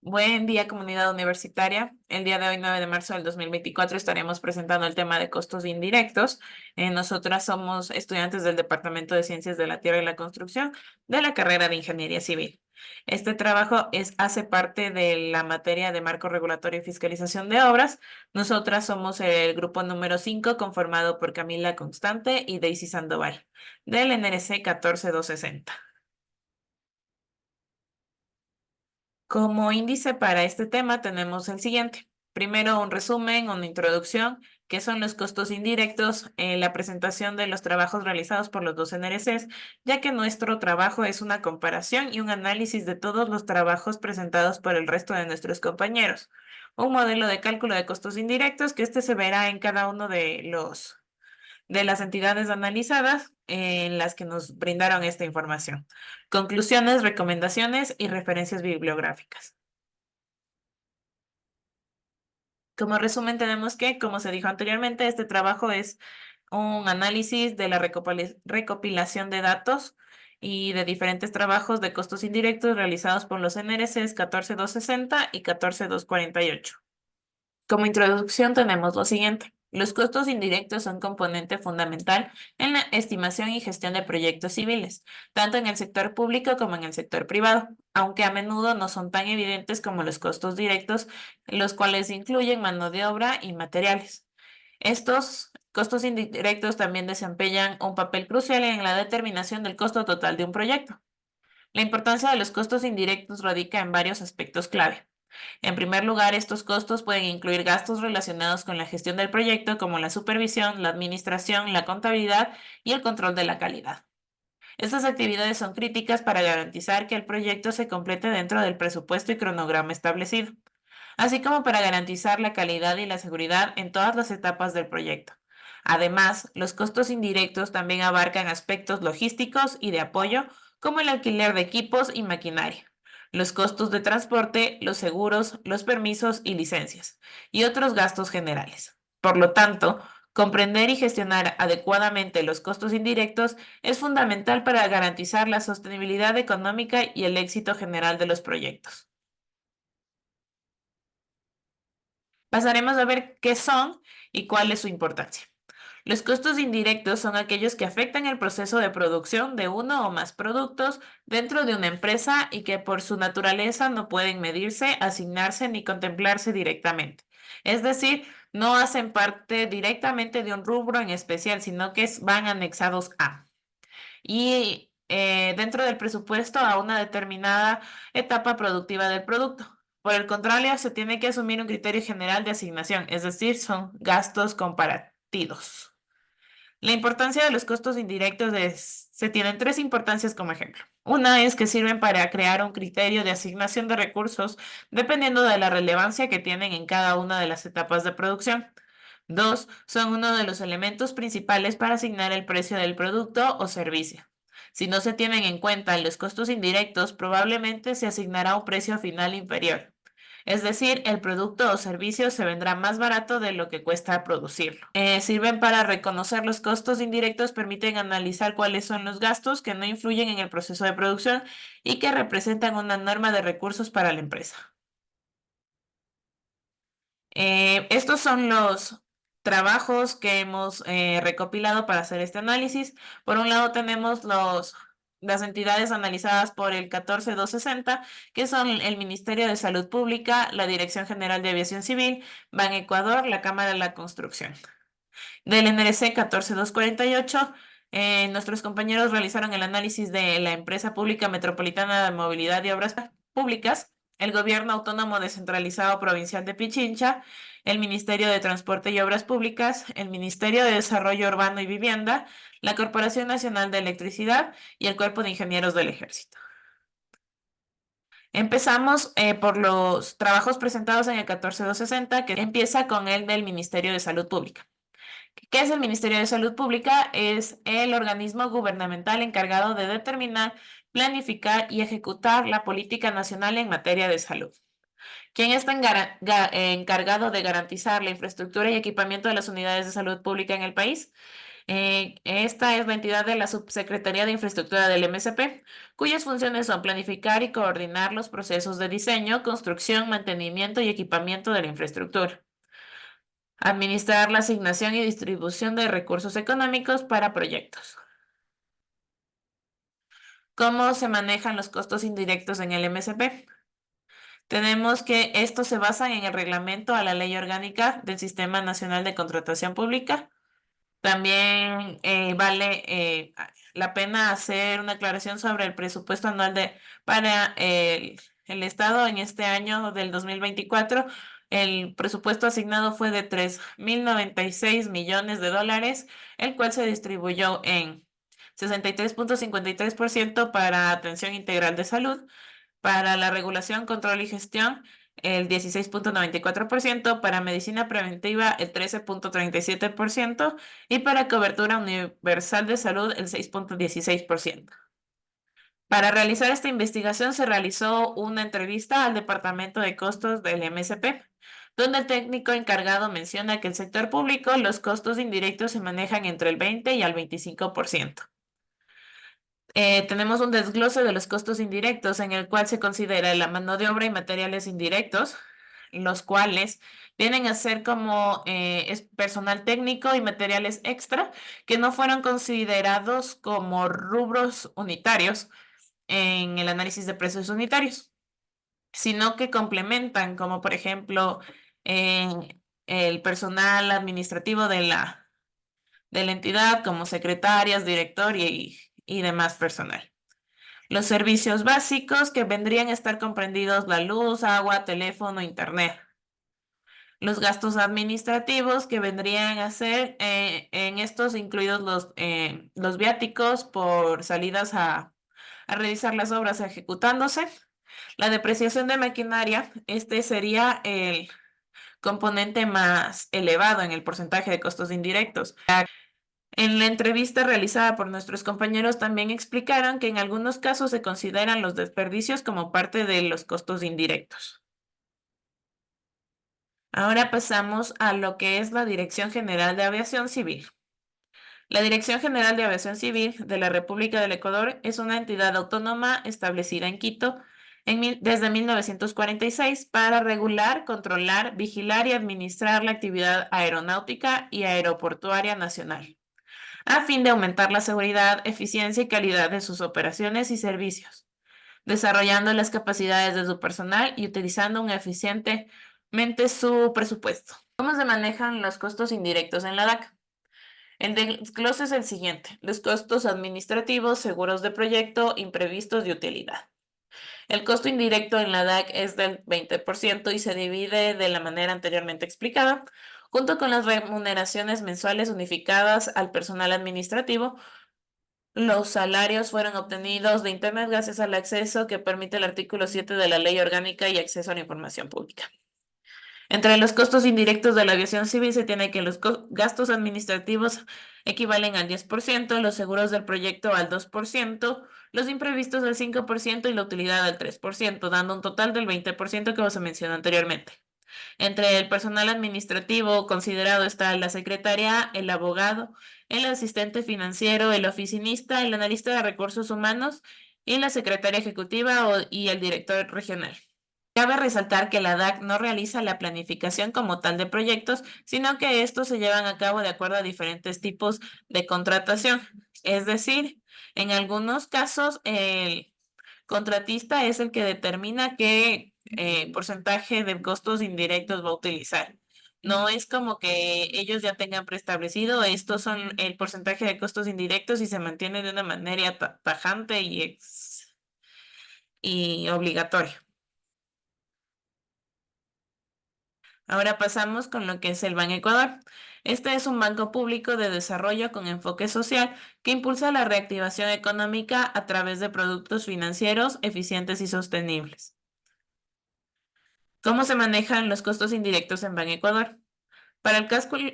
Buen día, comunidad universitaria. El día de hoy, 9 de marzo del 2024, estaremos presentando el tema de costos indirectos. Nosotras somos estudiantes del Departamento de Ciencias de la Tierra y la Construcción de la carrera de Ingeniería Civil. Este trabajo hace parte de la materia de marco regulatorio y fiscalización de obras. Nosotras somos el grupo número 5, conformado por Camila Constante y Daisy Sandoval, del NRC 14260. Como índice para este tema tenemos el siguiente. Primero, un resumen, una introducción, qué son los costos indirectos, la presentación de los trabajos realizados por los dos NRCs, ya que nuestro trabajo es una comparación y un análisis de todos los trabajos presentados por el resto de nuestros compañeros. Un modelo de cálculo de costos indirectos que se verá en cada uno de las entidades analizadas en las que nos brindaron esta información. Conclusiones, recomendaciones y referencias bibliográficas. Como resumen, tenemos que, como se dijo anteriormente, este trabajo es un análisis de la recopilación de datos y de diferentes trabajos de costos indirectos realizados por los NRCs 14260 y 14248. Como introducción tenemos lo siguiente. Los costos indirectos son componente fundamental en la estimación y gestión de proyectos civiles, tanto en el sector público como en el sector privado, aunque a menudo no son tan evidentes como los costos directos, los cuales incluyen mano de obra y materiales. Estos costos indirectos también desempeñan un papel crucial en la determinación del costo total de un proyecto. La importancia de los costos indirectos radica en varios aspectos clave. En primer lugar, estos costos pueden incluir gastos relacionados con la gestión del proyecto, como la supervisión, la administración, la contabilidad y el control de la calidad. Estas actividades son críticas para garantizar que el proyecto se complete dentro del presupuesto y cronograma establecido, así como para garantizar la calidad y la seguridad en todas las etapas del proyecto. Además, los costos indirectos también abarcan aspectos logísticos y de apoyo, como el alquiler de equipos y maquinaria, los costos de transporte, los seguros, los permisos y licencias, y otros gastos generales. Por lo tanto, comprender y gestionar adecuadamente los costos indirectos es fundamental para garantizar la sostenibilidad económica y el éxito general de los proyectos. Pasaremos a ver qué son y cuál es su importancia. Los costos indirectos son aquellos que afectan el proceso de producción de uno o más productos dentro de una empresa y que por su naturaleza no pueden medirse, asignarse ni contemplarse directamente. Es decir, no hacen parte directamente de un rubro en especial, sino que van anexados a. Y dentro del presupuesto a una determinada etapa productiva del producto. Por el contrario, se tiene que asumir un criterio general de asignación, es decir, son gastos comparativos. La importancia de los costos indirectos se tienen tres importancias como ejemplo. Una es que sirven para crear un criterio de asignación de recursos dependiendo de la relevancia que tienen en cada una de las etapas de producción. Dos, son uno de los elementos principales para asignar el precio del producto o servicio. Si no se tienen en cuenta los costos indirectos, probablemente se asignará un precio final inferior. Es decir, el producto o servicio se vendrá más barato de lo que cuesta producirlo. Sirven para reconocer los costos indirectos, permiten analizar cuáles son los gastos que no influyen en el proceso de producción y que representan una norma de recursos para la empresa. Estos son los trabajos que hemos recopilado para hacer este análisis. Por un lado tenemos las entidades analizadas por el 14260, que son el Ministerio de Salud Pública, la Dirección General de Aviación Civil, Ban Ecuador, la Cámara de la Construcción. Del NRC 14248, nuestros compañeros realizaron el análisis de la Empresa Pública Metropolitana de Movilidad y Obras Públicas, el Gobierno Autónomo Descentralizado Provincial de Pichincha, el Ministerio de Transporte y Obras Públicas, el Ministerio de Desarrollo Urbano y Vivienda, la Corporación Nacional de Electricidad y el Cuerpo de Ingenieros del Ejército. Empezamos por los trabajos presentados en el 14260, que empieza con el del Ministerio de Salud Pública. ¿Qué es el Ministerio de Salud Pública? Es el organismo gubernamental encargado de determinar, planificar y ejecutar la política nacional en materia de salud. ¿Quién está encargado de garantizar la infraestructura y equipamiento de las unidades de salud pública en el país? Esta es la entidad de la Subsecretaría de Infraestructura del MSP, cuyas funciones son planificar y coordinar los procesos de diseño, construcción, mantenimiento y equipamiento de la infraestructura. Administrar la asignación y distribución de recursos económicos para proyectos. ¿Cómo se manejan los costos indirectos en el MSP? Tenemos que estos se basan en el reglamento a la Ley Orgánica del Sistema Nacional de Contratación Pública. También vale la pena hacer una aclaración sobre el presupuesto anual para el Estado en este año del 2024. El presupuesto asignado fue de 3.096 millones de dólares, el cual se distribuyó en 63.53% para atención integral de salud, para la regulación, control y gestión, el 16.94%, para medicina preventiva, el 13.37% y para cobertura universal de salud, el 6.16%. Para realizar esta investigación se realizó una entrevista al Departamento de Costos del MSP, donde el técnico encargado menciona que el sector público los costos indirectos se manejan entre el 20 y al 25%. Tenemos un desglose de los costos indirectos en el cual se considera la mano de obra y materiales indirectos, los cuales vienen a ser como es personal técnico y materiales extra que no fueron considerados como rubros unitarios en el análisis de precios unitarios, sino que complementan, como por ejemplo el personal administrativo de la entidad, como secretarias, director y demás personal. Los servicios básicos que vendrían a estar comprendidos la luz, agua, teléfono, internet. Los gastos administrativos que vendrían a ser en estos incluidos los viáticos por salidas a realizar las obras ejecutándose. La depreciación de maquinaria, este sería el componente más elevado en el porcentaje de costos indirectos. En la entrevista realizada por nuestros compañeros también explicaron que en algunos casos se consideran los desperdicios como parte de los costos indirectos. Ahora pasamos a lo que es la Dirección General de Aviación Civil. La Dirección General de Aviación Civil de la República del Ecuador es una entidad autónoma establecida en Quito desde 1946 para regular, controlar, vigilar y administrar la actividad aeronáutica y aeroportuaria nacional, a fin de aumentar la seguridad, eficiencia y calidad de sus operaciones y servicios, desarrollando las capacidades de su personal y utilizando eficientemente su presupuesto. ¿Cómo se manejan los costos indirectos en la DAC? El desglose es el siguiente: los costos administrativos, seguros de proyecto, imprevistos y utilidad. El costo indirecto en la DAC es del 20% y se divide de la manera anteriormente explicada, junto con las remuneraciones mensuales unificadas al personal administrativo. Los salarios fueron obtenidos de Internet gracias al acceso que permite el artículo 7 de la Ley Orgánica y Acceso a la Información Pública. Entre los costos indirectos de la aviación civil se tiene que los gastos administrativos equivalen al 10%, los seguros del proyecto al 2%, los imprevistos al 5% y la utilidad al 3%, dando un total del 20% que se mencionó anteriormente. Entre el personal administrativo considerado está la secretaria, el abogado, el asistente financiero, el oficinista, el analista de recursos humanos y la secretaria ejecutiva y el director regional. Cabe resaltar que la DAC no realiza la planificación como tal de proyectos, sino que estos se llevan a cabo de acuerdo a diferentes tipos de contratación. Es decir, en algunos casos el contratista es el que determina qué porcentaje de costos indirectos va a utilizar. No es como que ellos ya tengan preestablecido, estos son el porcentaje de costos indirectos y se mantiene de una manera tajante y obligatoria. Ahora pasamos con lo que es el Ban Ecuador. Este es un banco público de desarrollo con enfoque social que impulsa la reactivación económica a través de productos financieros eficientes y sostenibles. ¿Cómo se manejan los costos indirectos en Ban Ecuador? Para el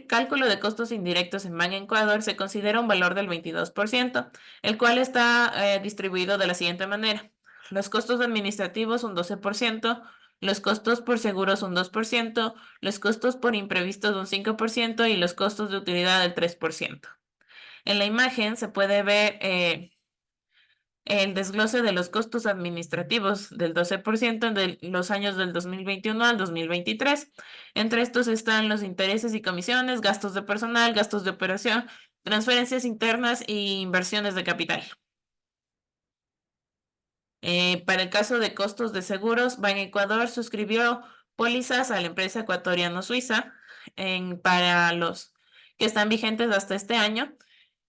cálculo de costos indirectos en Ban Ecuador se considera un valor del 22%, el cual está distribuido de la siguiente manera: los costos administrativos un 12%, los costos por seguros un 2%, los costos por imprevistos un 5% y los costos de utilidad del 3%. En la imagen se puede ver el desglose de los costos administrativos del 12% de los años del 2021 al 2023. Entre estos están los intereses y comisiones, gastos de personal, gastos de operación, transferencias internas y inversiones de capital. Para el caso de costos de seguros, Ban Ecuador suscribió pólizas a la empresa ecuatoriano-suiza para los que están vigentes hasta este año.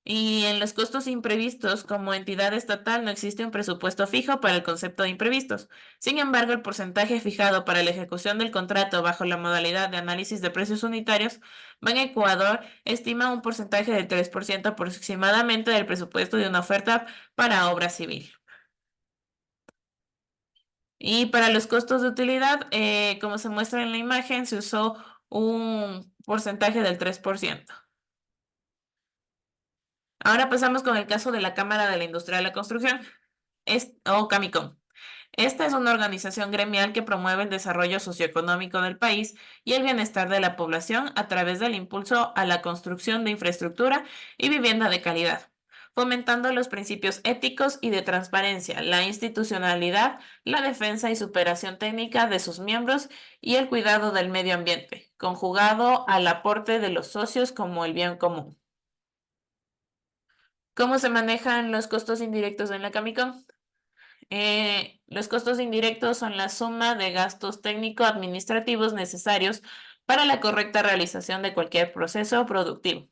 Y en los costos imprevistos, como entidad estatal, no existe un presupuesto fijo para el concepto de imprevistos. Sin embargo, el porcentaje fijado para la ejecución del contrato bajo la modalidad de análisis de precios unitarios, Ban Ecuador estima un porcentaje del 3% aproximadamente del presupuesto de una oferta para obra civil. Y para los costos de utilidad, como se muestra en la imagen, se usó un porcentaje del 3%. Ahora pasamos con el caso de la Cámara de la Industria de la Construcción, o Camicom. Esta es una organización gremial que promueve el desarrollo socioeconómico del país y el bienestar de la población a través del impulso a la construcción de infraestructura y vivienda de calidad, fomentando los principios éticos y de transparencia, la institucionalidad, la defensa y superación técnica de sus miembros y el cuidado del medio ambiente, conjugado al aporte de los socios como el bien común. ¿Cómo se manejan los costos indirectos en la Camicom? Los costos indirectos son la suma de gastos técnico-administrativos necesarios para la correcta realización de cualquier proceso productivo.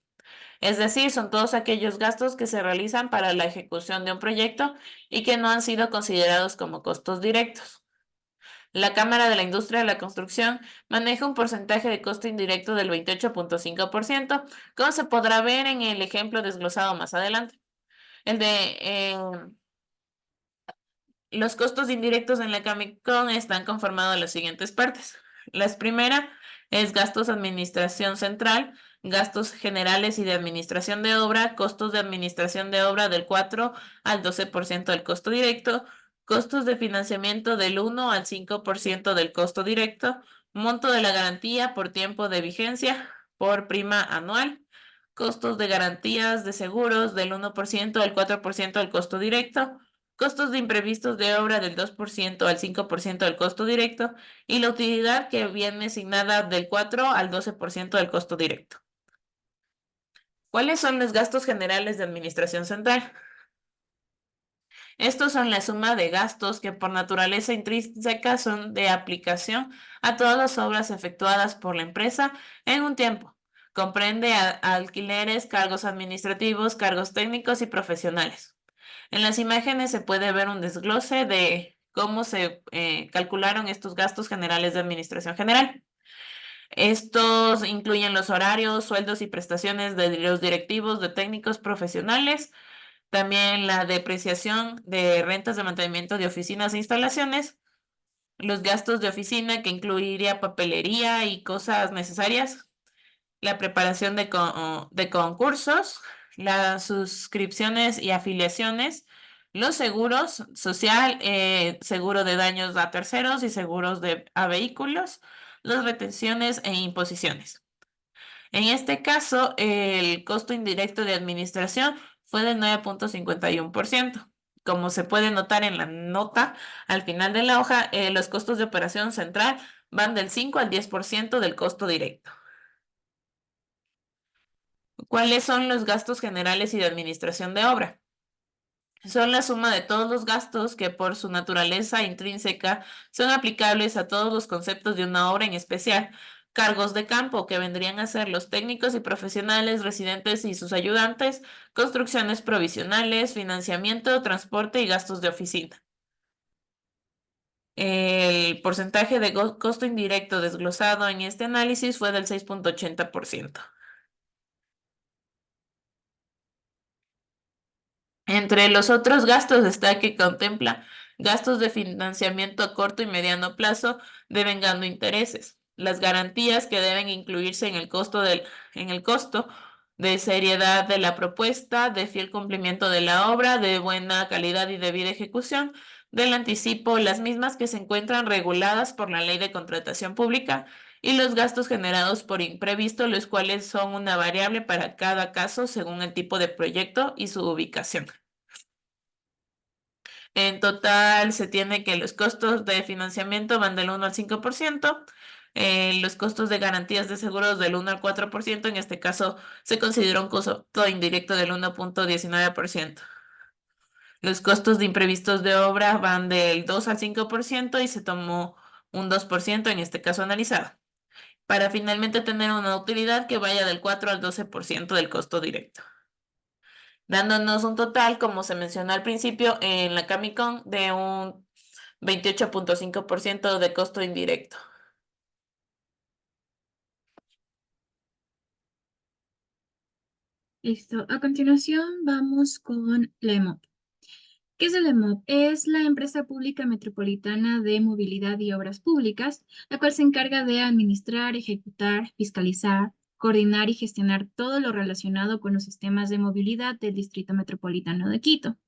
Es decir, son todos aquellos gastos que se realizan para la ejecución de un proyecto y que no han sido considerados como costos directos. La Cámara de la Industria de la Construcción maneja un porcentaje de costo indirecto del 28.5%, como se podrá ver en el ejemplo desglosado más adelante. El de Los costos indirectos en la Camicom están conformados de las siguientes partes. La primera es gastos de administración central, gastos generales y de administración de obra, costos de administración de obra del 4 al 12% del costo directo, costos de financiamiento del 1 al 5% del costo directo, monto de la garantía por tiempo de vigencia por prima anual, costos de garantías de seguros del 1% al 4% del costo directo, costos de imprevistos de obra del 2% al 5% del costo directo y la utilidad que viene asignada del 4 al 12% del costo directo. ¿Cuáles son los gastos generales de administración central? Estos son la suma de gastos que por naturaleza intrínseca son de aplicación a todas las obras efectuadas por la empresa en un tiempo. Comprende alquileres, cargos administrativos, cargos técnicos y profesionales. En las imágenes se puede ver un desglose de cómo se calcularon estos gastos generales de administración general. Estos incluyen los horarios, sueldos y prestaciones de los directivos, de técnicos profesionales, también la depreciación de rentas de mantenimiento de oficinas e instalaciones, los gastos de oficina que incluiría papelería y cosas necesarias, la preparación de concursos, las suscripciones y afiliaciones, los seguros social, seguro de daños a terceros y seguros a vehículos, las retenciones e imposiciones. En este caso, el costo indirecto de administración fue del 9.51%. Como se puede notar en la nota al final de la hoja, los costos de operación central van del 5 al 10% del costo directo. ¿Cuáles son los gastos generales y de administración de obra? Son la suma de todos los gastos que por su naturaleza intrínseca son aplicables a todos los conceptos de una obra en especial. Cargos de campo, que vendrían a ser los técnicos y profesionales, residentes y sus ayudantes, construcciones provisionales, financiamiento, transporte y gastos de oficina. El porcentaje de costo indirecto desglosado en este análisis fue del 6.80%. Entre los otros gastos está que contempla gastos de financiamiento a corto y mediano plazo devengando intereses, las garantías que deben incluirse en el costo de seriedad de la propuesta, de fiel cumplimiento de la obra, de buena calidad y debida ejecución, del anticipo, las mismas que se encuentran reguladas por la Ley de Contratación Pública, y los gastos generados por imprevisto, los cuales son una variable para cada caso según el tipo de proyecto y su ubicación. En total, se tiene que los costos de financiamiento van del 1 al 5%, los costos de garantías de seguros del 1 al 4%, en este caso se considera un costo indirecto del 1,19%. Los costos de imprevistos de obra van del 2 al 5% y se tomó un 2% en este caso analizado, para finalmente tener una utilidad que vaya del 4 al 12% del costo directo, dándonos un total, como se mencionó al principio, en la Camicon de un 28,5% de costo indirecto. Listo. A continuación vamos con la EMOP. ¿Qué es el EMOP? Es la Empresa Pública Metropolitana de Movilidad y Obras Públicas, la cual se encarga de administrar, ejecutar, fiscalizar, coordinar y gestionar todo lo relacionado con los sistemas de movilidad del Distrito Metropolitano de Quito,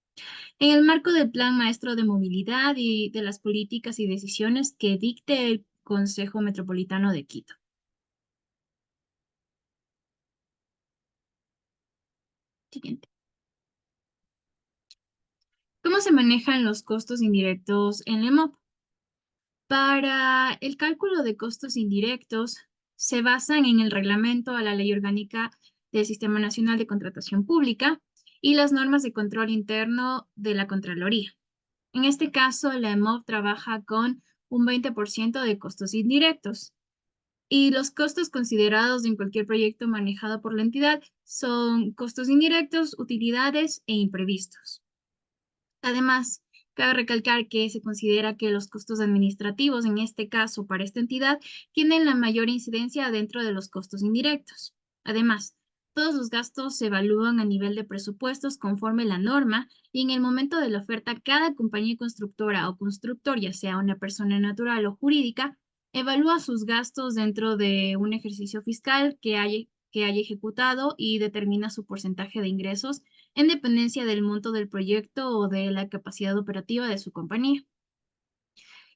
en el marco del Plan Maestro de Movilidad y de las políticas y decisiones que dicte el Consejo Metropolitano de Quito. Siguiente. ¿Cómo se manejan los costos indirectos en la EMOP? Para el cálculo de costos indirectos, se basan en el reglamento a la Ley Orgánica del Sistema Nacional de Contratación Pública y las normas de control interno de la Contraloría. En este caso, la EMOP trabaja con un 20% de costos indirectos y los costos considerados en cualquier proyecto manejado por la entidad son costos indirectos, utilidades e imprevistos. Además, cabe recalcar que se considera que los costos administrativos, en este caso para esta entidad, tienen la mayor incidencia dentro de los costos indirectos. Además, todos los gastos se evalúan a nivel de presupuestos conforme la norma y en el momento de la oferta, cada compañía constructora o constructor, ya sea una persona natural o jurídica, evalúa sus gastos dentro de un ejercicio fiscal que haya ejecutado y determina su porcentaje de ingresos en dependencia del monto del proyecto o de la capacidad operativa de su compañía.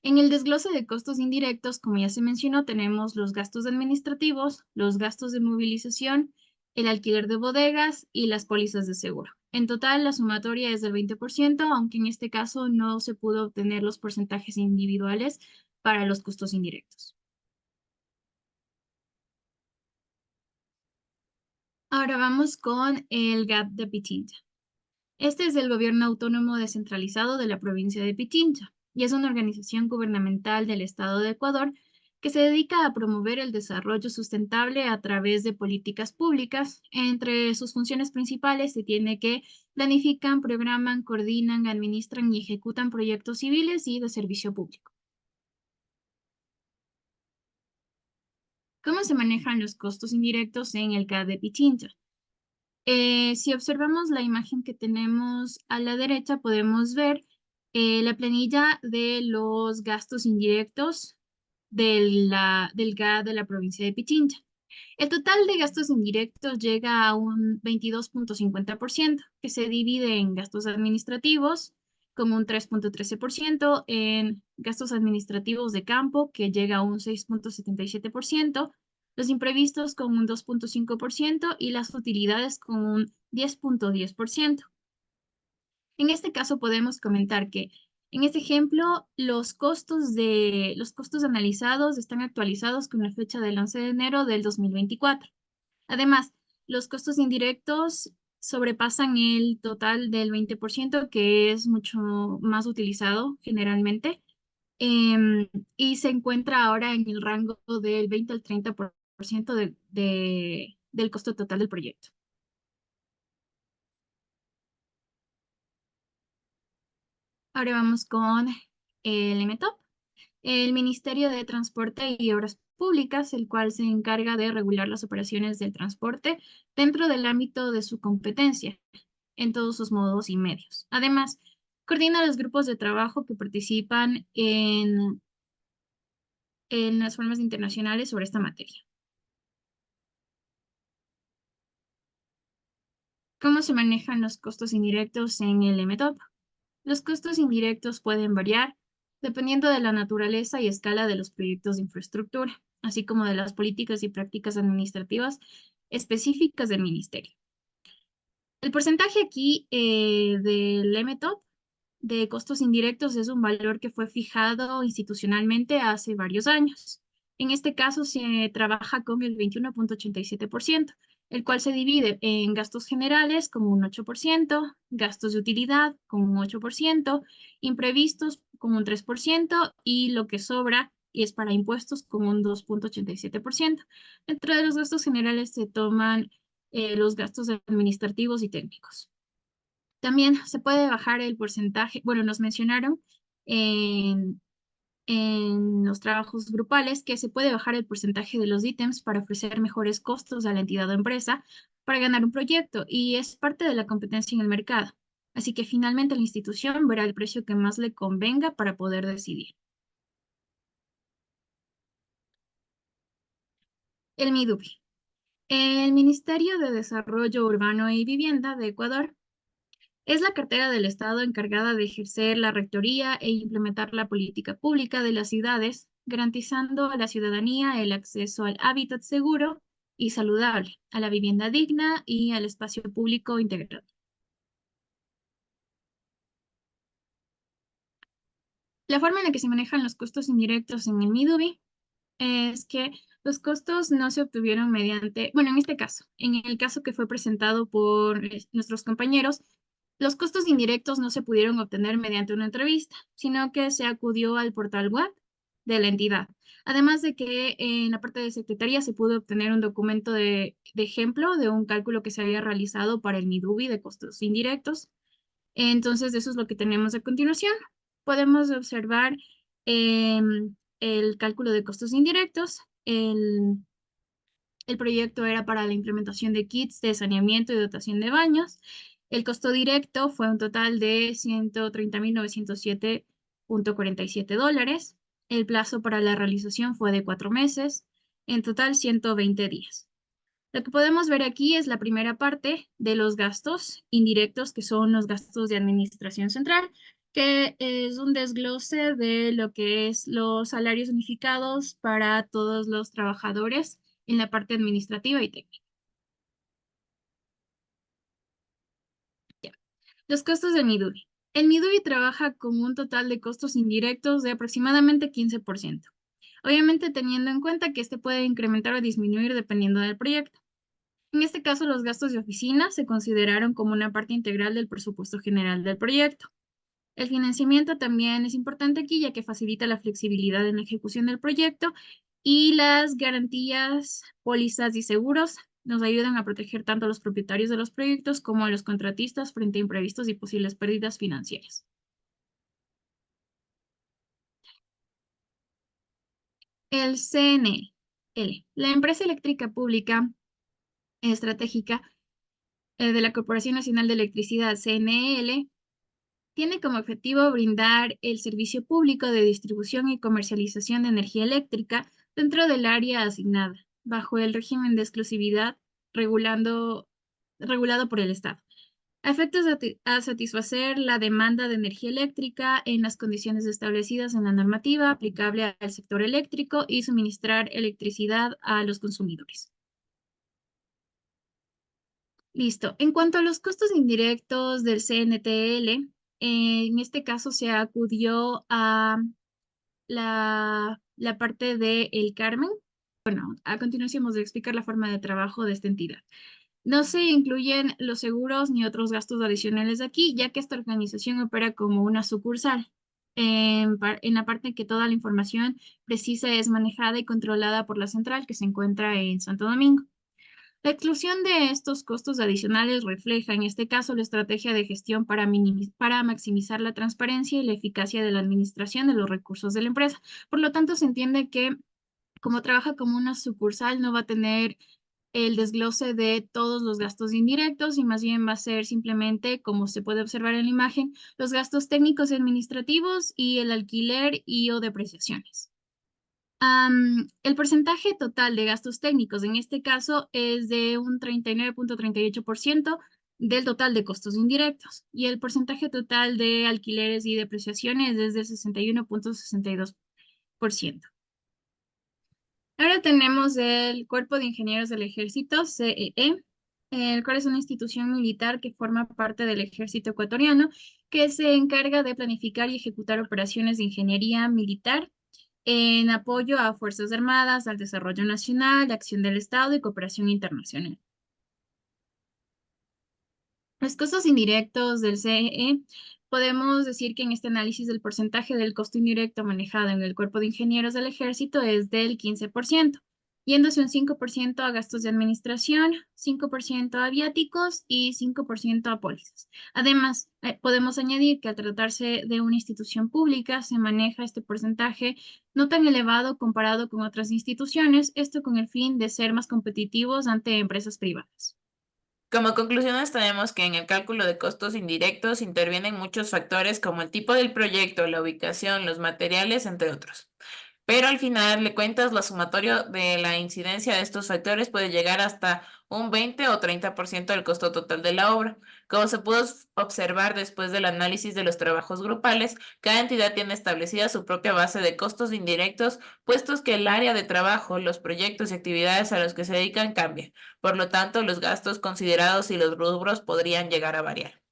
En el desglose de costos indirectos, como ya se mencionó, tenemos los gastos administrativos, los gastos de movilización, el alquiler de bodegas y las pólizas de seguro. En total, la sumatoria es del 20%, aunque en este caso no se pudo obtener los porcentajes individuales para los costos indirectos. Ahora vamos con el GAP de Pichincha. Este es el gobierno autónomo descentralizado de la provincia de Pichincha y es una organización gubernamental del Estado de Ecuador que se dedica a promover el desarrollo sustentable a través de políticas públicas. Entre sus funciones principales se tiene que planifican, programan, coordinan, administran y ejecutan proyectos civiles y de servicio público. ¿Cómo se manejan los costos indirectos en el CAD de Pichincha? Si observamos la imagen que tenemos a la derecha, podemos ver la planilla de los gastos indirectos del GA de la provincia de Pichincha. El total de gastos indirectos llega a un 22,50%, que se divide en gastos administrativos, con un 3,13%, en gastos administrativos de campo, que llega a un 6,77%, los imprevistos con un 2,5% y las utilidades con un 10,10%. En este caso podemos comentar que en este ejemplo los costos analizados están actualizados con la fecha del 11 de enero del 2024. Además, los costos indirectos sobrepasan el total del 20%, que es mucho más utilizado generalmente, y se encuentra ahora en el rango del 20 al 30% del costo total del proyecto. Ahora vamos con el MTOP, el Ministerio de Transporte y Obras Públicas, el cual se encarga de regular las operaciones del transporte dentro del ámbito de su competencia, en todos sus modos y medios. Además, coordina los grupos de trabajo que participan en las formas internacionales sobre esta materia. ¿Cómo se manejan los costos indirectos en el MTOP? Los costos indirectos pueden variar dependiendo de la naturaleza y escala de los proyectos de infraestructura, así como de las políticas y prácticas administrativas específicas del ministerio. El porcentaje aquí del MTOP de costos indirectos es un valor que fue fijado institucionalmente hace varios años. En este caso se trabaja con el 21,87%, el cual se divide en gastos generales con un 8%, gastos de utilidad con un 8%, imprevistos con un 3% y lo que sobra y es para impuestos con un 2,87%. Dentro de los gastos generales se toman los gastos administrativos y técnicos. También se puede bajar el porcentaje, bueno, nos mencionaron en, en los trabajos grupales que se puede bajar el porcentaje de los ítems para ofrecer mejores costos a la entidad o empresa para ganar un proyecto y es parte de la competencia en el mercado. Así que finalmente la institución verá el precio que más le convenga para poder decidir. El MIDUBI. El Ministerio de Desarrollo Urbano y Vivienda de Ecuador es la cartera del Estado encargada de ejercer la rectoría e implementar la política pública de las ciudades, garantizando a la ciudadanía el acceso al hábitat seguro y saludable, a la vivienda digna y al espacio público integrado. La forma en la que se manejan los costos indirectos en el MIDUBI es que los costos no se obtuvieron mediante, bueno, en este caso, en el caso que fue presentado por nuestros compañeros, los costos indirectos no se pudieron obtener mediante una entrevista, sino que se acudió al portal web de la entidad. Además de que en la parte de secretaría se pudo obtener un documento de ejemplo de un cálculo que se había realizado para el MIDUBI de costos indirectos. Entonces, eso es lo que tenemos a continuación. Podemos observar el cálculo de costos indirectos. El proyecto era para la implementación de kits de saneamiento y dotación de baños. El costo directo fue un total de 130.907,47 dólares. El plazo para la realización fue de 4 meses, en total 120 días. Lo que podemos ver aquí es la primera parte de los gastos indirectos, que son los gastos de administración central, que es un desglose de lo que es los salarios unificados para todos los trabajadores en la parte administrativa y técnica. Ya. Los costos del MIDUBI. El MIDUBI trabaja con un total de costos indirectos de aproximadamente 15%. Obviamente teniendo en cuenta que este puede incrementar o disminuir dependiendo del proyecto. En este caso, los gastos de oficina se consideraron como una parte integral del presupuesto general del proyecto. El financiamiento también es importante aquí, ya que facilita la flexibilidad en la ejecución del proyecto y las garantías, pólizas y seguros nos ayudan a proteger tanto a los propietarios de los proyectos como a los contratistas frente a imprevistos y posibles pérdidas financieras. El CNL, la empresa eléctrica pública estratégica de la Corporación Nacional de Electricidad, CNEL, tiene como objetivo brindar el servicio público de distribución y comercialización de energía eléctrica dentro del área asignada, bajo el régimen de exclusividad regulado por el Estado, a efectos a satisfacer la demanda de energía eléctrica en las condiciones establecidas en la normativa aplicable al sector eléctrico y suministrar electricidad a los consumidores. Listo. En cuanto a los costos indirectos del CNTL, en este caso se acudió a la parte de El Carmen. Bueno, a continuación vamos a explicar la forma de trabajo de esta entidad. No se incluyen los seguros ni otros gastos adicionales aquí, ya que esta organización opera como una sucursal, en la parte en que toda la información precisa es manejada y controlada por la central que se encuentra en Santo Domingo. La exclusión de estos costos adicionales refleja, en este caso, la estrategia de gestión para maximizar la transparencia y la eficacia de la administración de los recursos de la empresa. Por lo tanto, se entiende que como trabaja como una sucursal, no va a tener el desglose de todos los gastos indirectos y más bien va a ser simplemente, como se puede observar en la imagen, los gastos técnicos y administrativos y el alquiler y o depreciaciones. El porcentaje total de gastos técnicos en este caso es de un 39,38%, del total de costos indirectos y el porcentaje total de alquileres y depreciaciones es del 61,62%. Ahora tenemos el Cuerpo de Ingenieros del Ejército, CEE, el cual es una institución militar que forma parte del ejército ecuatoriano, que se encarga de planificar y ejecutar operaciones de ingeniería militar en apoyo a Fuerzas Armadas, al desarrollo nacional, acción del Estado y cooperación internacional. Los costos indirectos del CEE, podemos decir que en este análisis el porcentaje del costo indirecto manejado en el Cuerpo de Ingenieros del Ejército es del 15%, yéndose un 5% a gastos de administración, 5% a viáticos y 5% a pólizas. Además, podemos añadir que al tratarse de una institución pública se maneja este porcentaje no tan elevado comparado con otras instituciones, esto con el fin de ser más competitivos ante empresas privadas. Como conclusiones tenemos que en el cálculo de costos indirectos intervienen muchos factores como el tipo del proyecto, la ubicación, los materiales, entre otros. Pero al final de cuentas, la sumatoria de la incidencia de estos factores puede llegar hasta un 20 o 30% del costo total de la obra. Como se pudo observar después del análisis de los trabajos grupales, cada entidad tiene establecida su propia base de costos indirectos, puestos que el área de trabajo, los proyectos y actividades a los que se dedican cambia. Por lo tanto, los gastos considerados y los rubros podrían llegar a variar.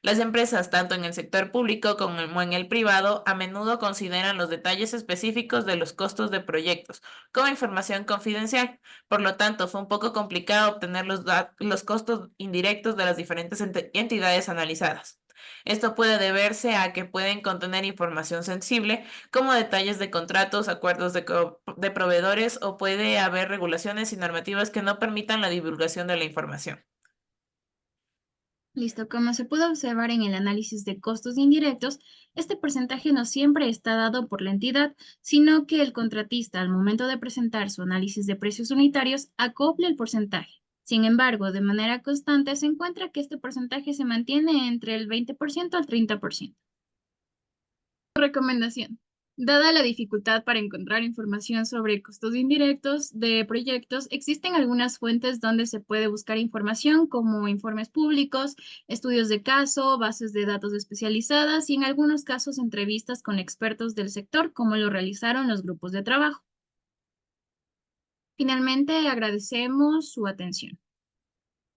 Las empresas, tanto en el sector público como en el privado, a menudo consideran los detalles específicos de los costos de proyectos como información confidencial. Por lo tanto, fue un poco complicado obtener los costos indirectos de las diferentes entidades analizadas. Esto puede deberse a que pueden contener información sensible, como detalles de contratos, acuerdos de proveedores, o puede haber regulaciones y normativas que no permitan la divulgación de la información. Listo, como se puede observar en el análisis de costos indirectos, este porcentaje no siempre está dado por la entidad, sino que el contratista al momento de presentar su análisis de precios unitarios acopla el porcentaje. Sin embargo, de manera constante se encuentra que este porcentaje se mantiene entre el 20% al 30%. Recomendación. Dada la dificultad para encontrar información sobre costos indirectos de proyectos, existen algunas fuentes donde se puede buscar información como informes públicos, estudios de caso, bases de datos especializadas y en algunos casos entrevistas con expertos del sector, como lo realizaron los grupos de trabajo. Finalmente, agradecemos su atención.